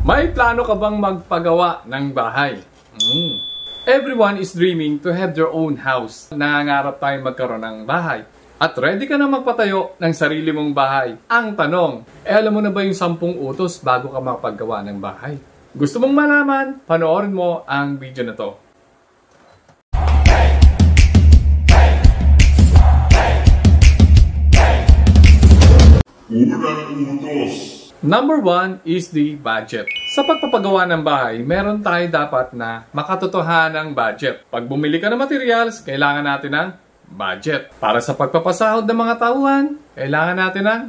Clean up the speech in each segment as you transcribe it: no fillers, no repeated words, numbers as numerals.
May plano ka bang magpagawa ng bahay? Everyone is dreaming to have their own house. Nangangarap tayong magkaroon ng bahay. At ready ka na magpatayo ng sarili mong bahay. Ang tanong, alam mo na ba yung 10 utos bago ka makapaggawa ng bahay? Gusto mong malaman? Panoorin mo ang video na to. Unang utos. Number 1 is the budget. Sa pagpapagawa ng bahay, meron tayo dapat na makatotohanang budget. Pag bumili ka ng materials, kailangan natin ng budget. Para sa pagpapasahod ng mga tauhan, kailangan natin ng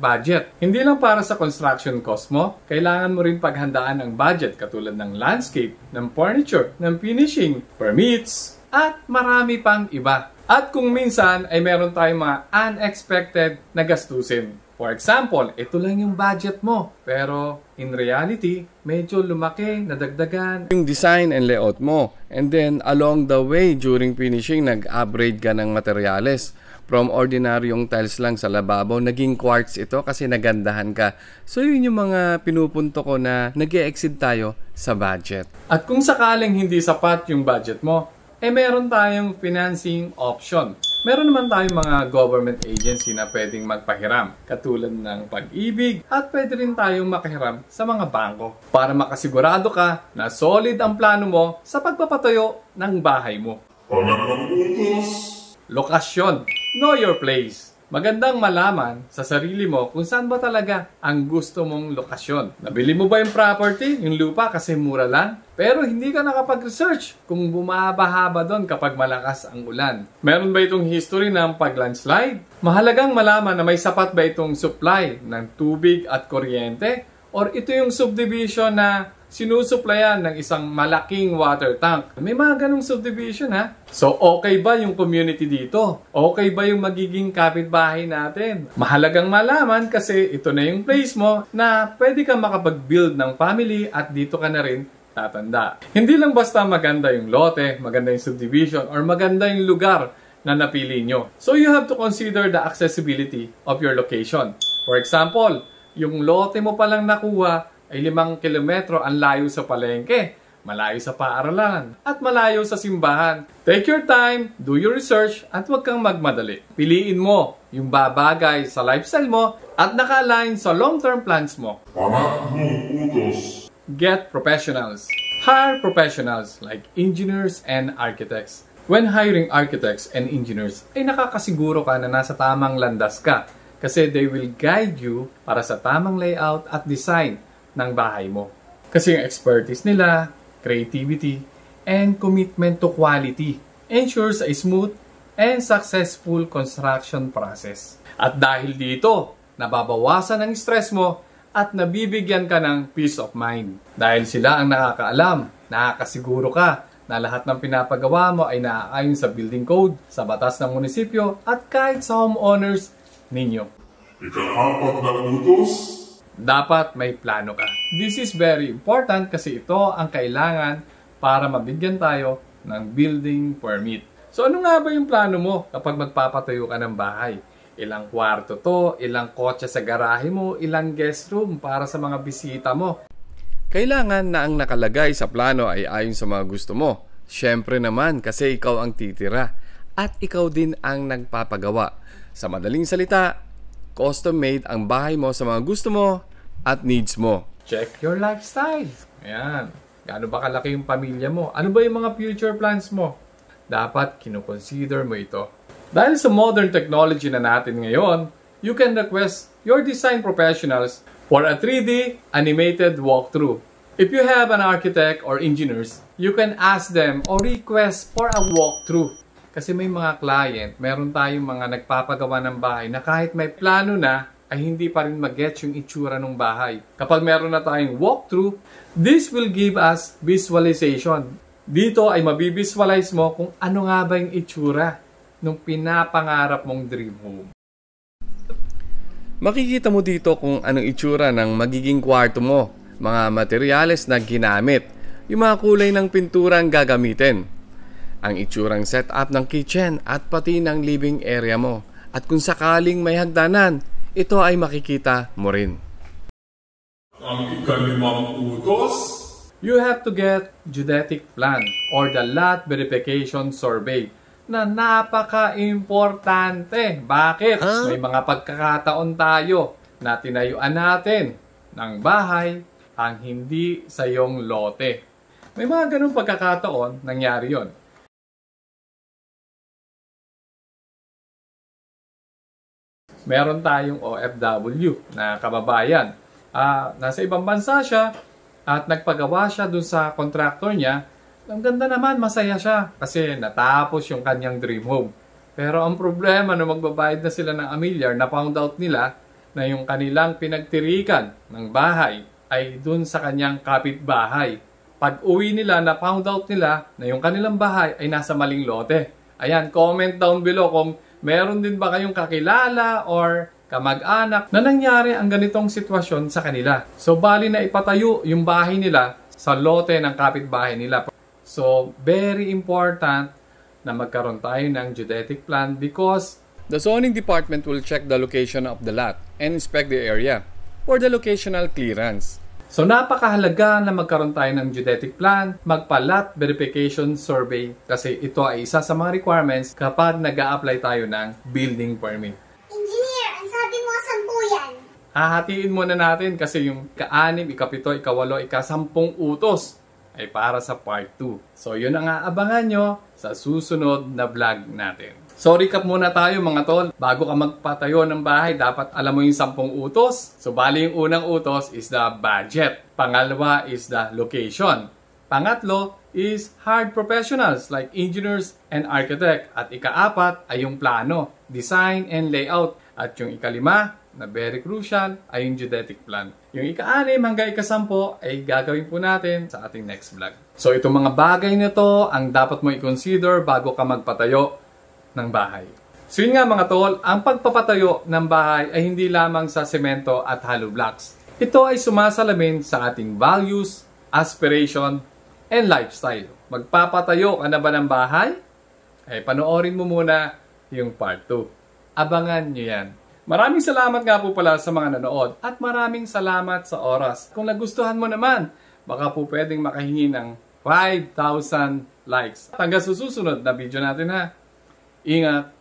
budget. Hindi lang para sa construction cost mo, kailangan mo rin paghandaan ang budget katulad ng landscape, ng furniture, ng finishing, permits, at marami pang iba. At kung minsan ay meron tayong mga unexpected na gastusin. For example, ito lang yung budget mo. Pero in reality, medyo lumaki, nadagdagan yung design and layout mo. And then along the way, during finishing, nag-upgrade ka ng materyales. From ordinaryong tiles lang sa lababo, naging quartz ito kasi nagandahan ka. So yun yung mga pinupunto ko na nag-e-exceed tayo sa budget. At kung sakaling hindi sapat yung budget mo, meron tayong financing option. Meron naman tayong mga government agency na pwedeng magpahiram, katulad ng Pag-ibig, at pwede rin tayong makahiram sa mga bangko para makasigurado ka na solid ang plano mo sa pagpapatayo ng bahay mo. Pangatlong utos. Lokasyon. Know your place. Magandang malaman sa sarili mo kung saan ba talaga ang gusto mong lokasyon. Nabili mo ba yung property, yung lupa kasi mura lang? Pero hindi ka nakapag-research kung bumabaha ba doon kapag malakas ang ulan. Meron ba itong history ng pag-landslide? Mahalagang malaman na may sapat ba itong supply ng tubig at kuryente? Or ito yung subdivision na sinusuplayan ng isang malaking water tank. May mga ganong subdivision ha. So okay ba yung community dito? Okay ba yung magiging kapitbahay natin? Mahalagang malaman kasi ito na yung place mo na pwede kang makapag-build ng family at dito ka na rin tatanda. Hindi lang basta maganda yung lote, maganda yung subdivision, or maganda yung lugar na napili nyo. So you have to consider the accessibility of your location. For example, yung lote mo palang nakuha ay 5 kilometro ang layo sa palengke, malayo sa paaralan, at malayo sa simbahan. Take your time, do your research, at huwag kang magmadali. Piliin mo yung babagay sa lifestyle mo at naka-align sa long-term plans mo. Pangatlong utos. Get professionals. Hire professionals like engineers and architects. When hiring architects and engineers, ay nakakasiguro ka na nasa tamang landas ka kasi they will guide you para sa tamang layout at design ng bahay mo. Kasi yung expertise nila, creativity, and commitment to quality ensures a smooth and successful construction process. At dahil dito, nababawasan ang stress mo at nabibigyan ka ng peace of mind. Dahil sila ang nakakaalam, nakakasiguro ka na lahat ng pinapagawa mo ay naaayon sa building code, sa batas ng munisipyo, at kahit sa homeowners ninyo. Ika-4 na utos. Dapat may plano ka. This is very important kasi ito ang kailangan para mabigyan tayo ng building permit. So ano nga ba yung plano mo kapag magpapatayo ka ng bahay? Ilang kwarto to, ilang kotse sa garahe mo, ilang guest room para sa mga bisita mo. Kailangan na ang nakalagay sa plano ay ayon sa mga gusto mo. Siyempre naman kasi ikaw ang titira at ikaw din ang nagpapagawa. Sa madaling salita, custom-made ang bahay mo sa mga gusto mo at needs mo. Check your lifestyle. Ayan. Gaano ba kalaki yung pamilya mo? Ano ba yung mga future plans mo? Dapat kinoconsider mo ito. Dahil sa modern technology na natin ngayon, you can request your design professionals for a 3D animated walkthrough. If you have an architect or engineers, you can ask them or request for a walkthrough. Kasi may mga client, meron tayong mga nagpapagawa ng bahay na kahit may plano na, ay hindi pa rin mag-get yung itsura ng bahay. Kapag meron na tayong walkthrough, this will give us visualization. Dito ay mabivisualize mo kung ano nga ba yung itsura ng pinapangarap mong dream home. Makikita mo dito kung anong itsura ng magiging kwarto mo, mga materyales na ginamit, yung mga kulay ng pintura ang gagamitin, ang itsurang setup ng kitchen at pati ng living area mo. At kung sakaling may hagdanan, ito ay makikita mo rin. Ang ikalimang utos, You have to get geodetic plan or the lot verification survey na napaka-importante. Bakit? May mga pagkakataon tayo na tinayuan natin ng bahay ang hindi sa iyong lote. May mga ganung pagkakataon, nangyari yon. Meron tayong OFW na kababayan. Nasa ibang bansa siya at nagpagawa siya dun sa contractor niya. Ang ganda naman, masaya siya kasi natapos yung kanyang dream home. Pero ang problema nung magbabayad na sila ng amilyar, na found out nila na yung kanilang pinagtirikan ng bahay ay dun sa kanyang kapitbahay. Pag uwi nila, na found out nila na yung kanilang bahay ay nasa maling lote. Ayan, comment down below kung meron din ba kayong kakilala or kamag-anak na nangyari ang ganitong sitwasyon sa kanila. So, bali na ipatayo yung bahay nila sa lote ng kapitbahay nila. So, very important na magkaroon tayo ng geodetic plan because the zoning department will check the location of the lot and inspect the area for the locational clearance. So, napakahalaga na magkaroon tayo ng geodetic plan, magpa-lot verification survey kasi ito ay isa sa mga requirements kapag nag-a-apply tayo ng building permit. Hahatiin muna natin kasi yung ika-6, ika-7, ika-8, ika-10 utos ay para sa part 2. So, yun ang aabangan nyo sa susunod na vlog natin. So, recap muna tayo mga tol. Bago ka magpatayo ng bahay, dapat alam mo yung 10 utos. So, bali yung unang utos is the budget. Pangalawa is the location. Pangatlo is hard professionals like engineers and architect. At ika-4 ay yung plano, design and layout. At yung ika-5 na very crucial ay yung geodetic plan. Yung ika-6 hanggang ika-10 ay gagawin po natin sa ating next vlog. So itong mga bagay nito ang dapat mo i-consider bago ka magpatayo ng bahay. So yun nga mga tol, ang pagpapatayo ng bahay ay hindi lamang sa semento at hollow blocks. Ito ay sumasalamin sa ating values, aspiration, and lifestyle. Magpapatayo ka na ba ng bahay? Ay panoorin mo muna yung part 2. Abangan nyo yan. Maraming salamat nga po pala sa mga nanood at maraming salamat sa oras. Kung nagustuhan mo naman, baka po pwedeng makahingi ng 5,000 likes. Hanggang sa susunod na video natin ha. Ingat!